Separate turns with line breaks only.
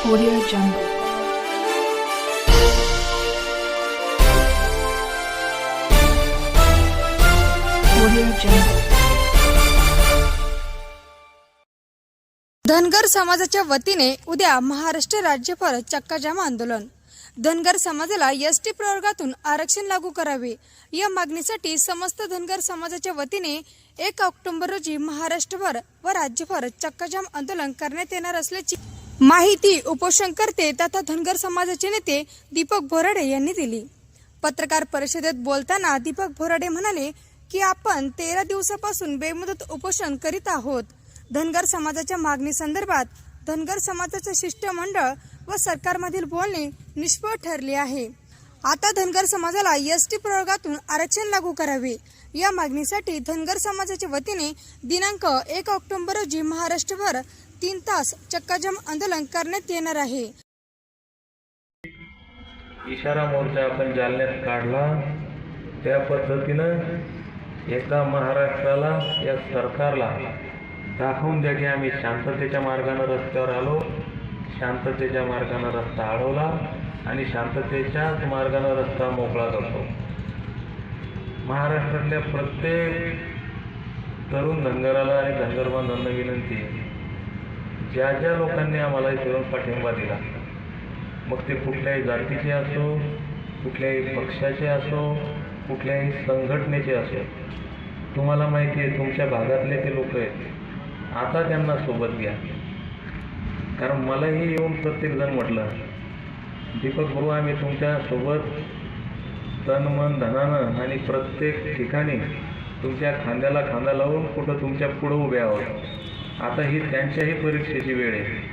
Audio Jungle. Audio Jungle.
Dhangar समाजाच्या वतीने उद्या महाराष्ट्र राज्यभर चक्काजाम आंदोलन. धनगर समाजाला एसटी प्रवर्गातून आरक्षण लागू करावे या मागणीसाठी समस्त धनगर समाजाच्या वतीने 1 ऑक्टोबर रोजी महाराष्ट्रभर व राज्यभर चक्काजाम आंदोलन करण्यात येणार असल्याची माहिती उपोषणकर्ते तथा धनगर समाजाचे नेते दीपक बोराडे यांनी दिली. पत्रकार परिषदेत बोलताना दीपक बोराडे म्हणाले की आपण 13 दिवसापासून बेमुदत उपोषण करीत आहोत. धनगर समाजाच्या मागणी संदर्भात धनगर समाजाचे शिष्टमंडळ व सरकारमधील बोलणे निष्फळ ठरले आहे. आता धनगर समाजाला एसटी प्रवर्गातून आरक्षण लागू करावे या मागणीसाठी धनगर समाजाच्या वतीने दिनांक 1 ऑक्टोबर रोजी महाराष्ट्रभर 3 तास चक्काजाम आंदोलन करण्यात येणार आहे.
इशारा मोर्चा आपण जालन्यात काढला. त्या पद्धतीनं एकदा महाराष्ट्राला या सरकारला दाखवून द्या की आम्ही शांततेच्या मार्गाने रस्त्यावर आलो, शांततेच्या मार्गाने रस्ता अडवला आणि शांततेच्याच मार्गाने रस्ता मोकळा करतो. महाराष्ट्रातल्या प्रत्येक तरुण धनगराला आणि धनगर बांधवांना विनंती, ज्या ज्या लोकांनी आम्हाला इथून पाठिंबा दिला, मग ते कुठल्याही जातीचे असो, कुठल्याही पक्षाचे असो, कुठल्याही संघटनेचे असो, तुम्हाला माहिती आहे तुमच्या भागातले ते लोक आहेत, आता त्यांना सोबत घ्या. कारण मलाही येऊन प्रत्येकजण म्हटलं, दीपक भाऊ आम्ही तुमच्यासोबत तन मन धनानं आणि प्रत्येक ठिकाणी तुमच्या खांद्याला खांदा लावून कुठं तुमच्या पुढं उभे आहोत. आता ही त्यांच्याही परीक्षेची वेळ आहे.